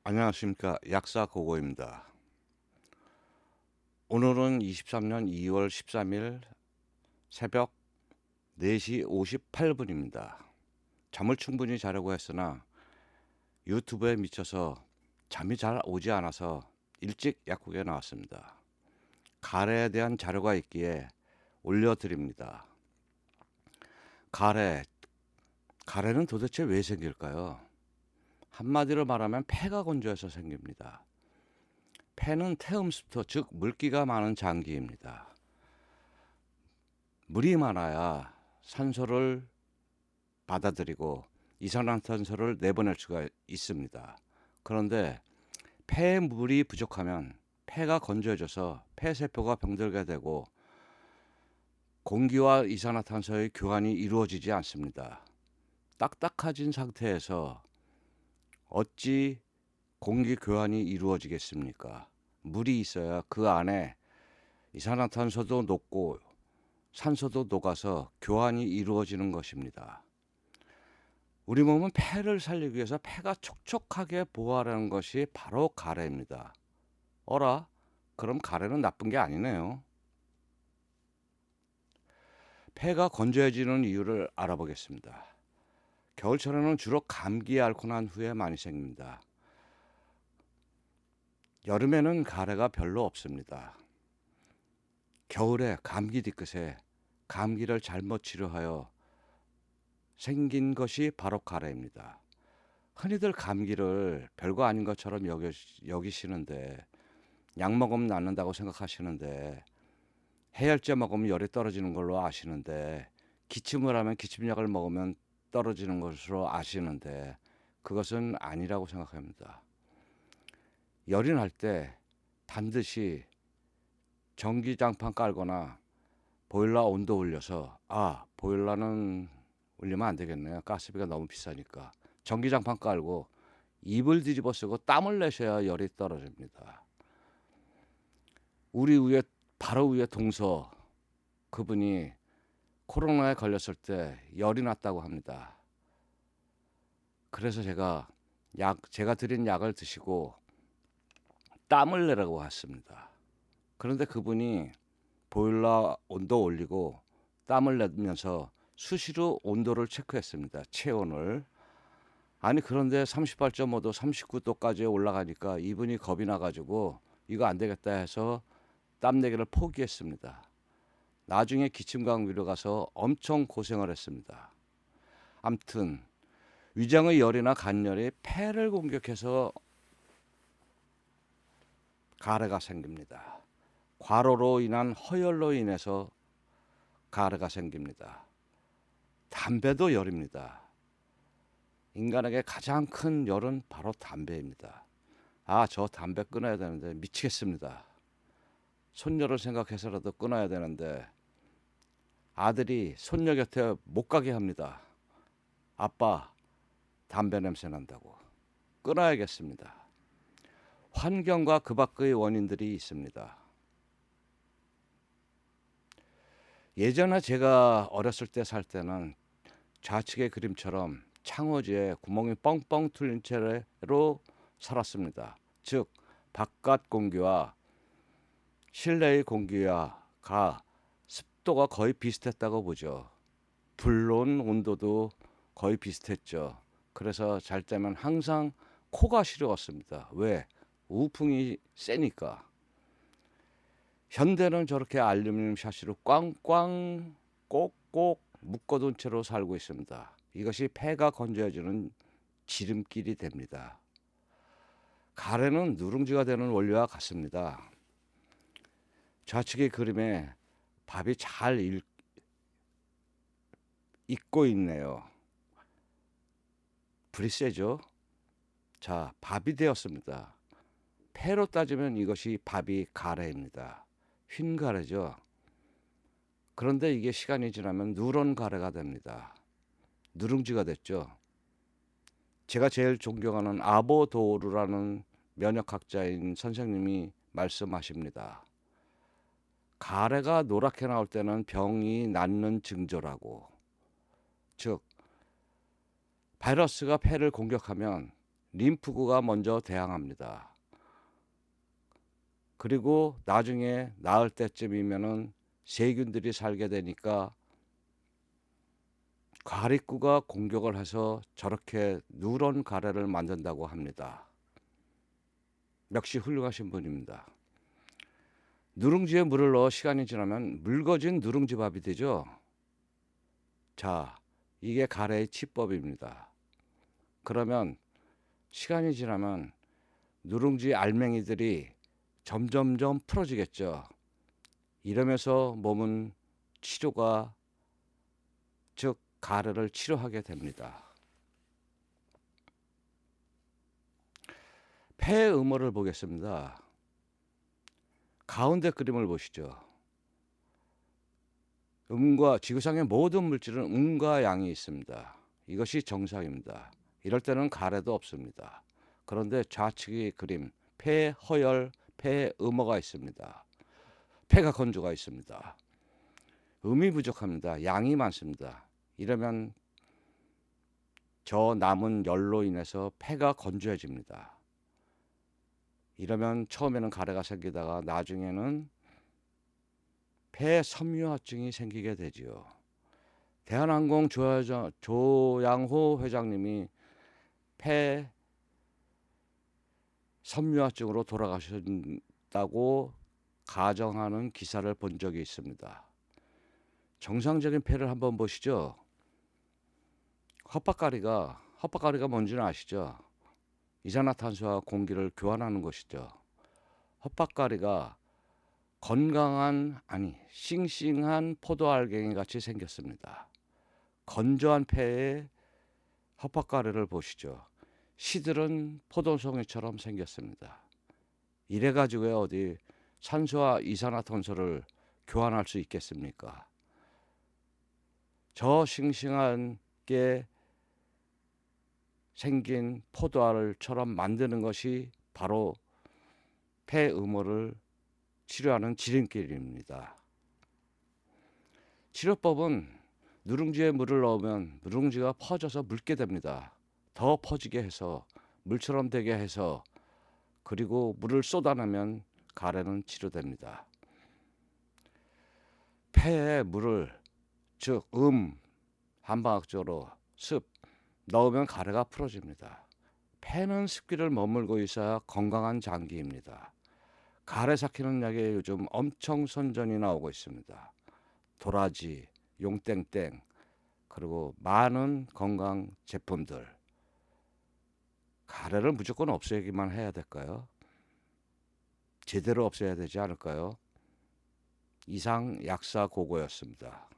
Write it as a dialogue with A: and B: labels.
A: 안녕하십니까. 약사 고고입니다. 오늘은 23년 2월 13일 새벽 4시 58분입니다. 잠을 충분히 자려고 했으나 유튜브에 미쳐서 잠이 잘 오지 않아서 일찍 약국에 나왔습니다. 가래에 대한 자료가 있기에 올려드립니다. 가래는 도대체 왜 생길까요? 한마디로 말하면 폐가 건조해서 생깁니다. 폐는 태음수터, 즉 물기가 많은 장기입니다. 물이 많아야 산소를 받아들이고 이산화탄소를 내보낼 수가 있습니다. 그런데 폐에 물이 부족하면 폐가 건조해져서 폐세포가 병들게 되고 공기와 이산화탄소의 교환이 이루어지지 않습니다. 딱딱해진 상태에서 어찌 공기 교환이 이루어지겠습니까? 물이 있어야 그 안에 이산화탄소도 녹고 산소도 녹아서 교환이 이루어지는 것입니다. 우리 몸은 폐를 살리기 위해서 폐가 촉촉하게 보호하라는 것이 바로 가래입니다. 어라? 그럼 가래는 나쁜 게 아니네요. 폐가 건조해지는 이유를 알아보겠습니다. 겨울철에는 주로 감기에 앓고 난 후에 많이 생깁니다. 여름에는 가래가 별로 없습니다. 겨울에 감기 뒤끝에 감기를 잘못 치료하여 생긴 것이 바로 가래입니다. 흔히들 감기를 별거 아닌 것처럼 여기시는데 약 먹으면 낫는다고 생각하시는데 해열제 먹으면 열이 떨어지는 걸로 아시는데 기침을 하면 기침약을 먹으면 떨어지는 것으로 아시는데 그것은 아니라고 생각합니다. 열이 날 때 반드시 전기장판 깔거나 보일러 온도 올려서 보일러는 올리면 안 되겠네요. 가스비가 너무 비싸니까. 전기장판 깔고 입을 뒤집어 쓰고 땀을 내셔야 열이 떨어집니다. 우리 바로 위에 동서 그분이 코로나에 걸렸을 때 열이 났다고 합니다. 그래서 제가 드린 약을 드시고 땀을 내라고 했습니다. 그런데 그분이 보일러 온도 올리고 땀을 내면서 수시로 온도를 체크했습니다. 체온을. 아니 그런데 38.5도, 39도까지 올라가니까 이분이 겁이 나가지고 이거 안 되겠다 해서 땀 내기를 포기했습니다. 나중에 기침강비로 가서 엄청 고생을 했습니다. 암튼 위장의 열이나 간열이 폐를 공격해서 가래가 생깁니다. 과로로 인한 허열로 인해서 가래가 생깁니다. 담배도 열입니다. 인간에게 가장 큰 열은 바로 담배입니다. 저 담배 끊어야 되는데 미치겠습니다. 손녀를 생각해서라도 끊어야 되는데 아들이 손녀 곁에 못 가게 합니다. 아빠, 담배 냄새 난다고. 끊어야겠습니다. 환경과 그 밖의 원인들이 있습니다. 예전에 제가 어렸을 때 살 때는 좌측의 그림처럼 창호지에 구멍이 뻥뻥 뚫린 채로 살았습니다. 즉 바깥 공기와 실내의 공기와 습도가 거의 비슷했다고 보죠. 불론 온도도 거의 비슷했죠. 그래서 잘 때면 항상 코가 시려웠습니다. 왜? 우풍이 세니까. 현대는 저렇게 알루미늄 샤시로 꽝꽝 꼭꼭 묶어둔 채로 살고 있습니다. 이것이 폐가 건조해지는 지름길이 됩니다. 가래는 누룽지가 되는 원리와 같습니다. 좌측의 그림에 밥이 잘 익고 있네요. 불이 세죠? 자, 밥이 되었습니다. 폐로 따지면 이것이 밥이 가래입니다. 흰 가래죠. 그런데 이게 시간이 지나면 누런 가래가 됩니다. 누룽지가 됐죠. 제가 제일 존경하는 아보도르라는 면역학자인 선생님이 말씀하십니다. 가래가 노랗게 나올 때는 병이 낫는 징조라고. 즉 바이러스가 폐를 공격하면 림프구가 먼저 대항합니다. 그리고 나중에 나을 때쯤이면은 세균들이 살게 되니까 가립구가 공격을 해서 저렇게 누런 가래를 만든다고 합니다. 역시 훌륭하신 분입니다. 누룽지에 물을 넣어 시간이 지나면 묽어진 누룽지밥이 되죠. 자, 이게 가래의 치법입니다. 그러면 시간이 지나면 누룽지 알맹이들이 점점점 풀어지겠죠. 이러면서 몸은 치료가, 즉 가래를 치료하게 됩니다. 폐의 음호를 보겠습니다. 가운데 그림을 보시죠. 음과 지구상의 모든 물질은 음과 양이 있습니다. 이것이 정상입니다. 이럴 때는 가래도 없습니다. 그런데 좌측의 그림, 폐 허열, 폐 음호가 있습니다. 폐가 건조가 있습니다. 음이 부족합니다. 양이 많습니다. 이러면 저 남은 열로 인해서 폐가 건조해집니다. 이러면 처음에는 가래가 생기다가 나중에는 폐섬유화증이 생기게 되지요. 대한항공 조양호 회장님이 폐섬유화증으로 돌아가셨다고 가정하는 기사를 본 적이 있습니다. 정상적인 폐를 한번 보시죠. 헛박가리가 뭔지는 아시죠? 이산화탄소와 공기를 교환하는 것이죠. 헛박가리가 싱싱한 포도알갱이 같이 생겼습니다. 건조한 폐에 헛박가리를 보시죠. 시들은 포도송이처럼 생겼습니다. 이래가지고 어디 산소와 이산화탄소를 교환할 수 있겠습니까? 저 싱싱하게 생긴 포도알처럼 만드는 것이 바로 폐음호를 치료하는 지름길입니다. 치료법은 누룽지에 물을 넣으면 누룽지가 퍼져서 묽게 됩니다. 더 퍼지게 해서 물처럼 되게 해서 그리고 물을 쏟아내면 가래는 치료됩니다. 폐에 물을 즉 한방학적으로 습 넣으면 가래가 풀어집니다. 폐는 습기를 머물고 있어야 건강한 장기입니다. 가래 삭히는 약에 요즘 엄청 선전이 나오고 있습니다. 도라지, 용땡땡, 그리고 많은 건강 제품들. 가래를 무조건 없애기만 해야 될까요? 제대로 없애야 되지 않을까요? 이상 약사고고였습니다.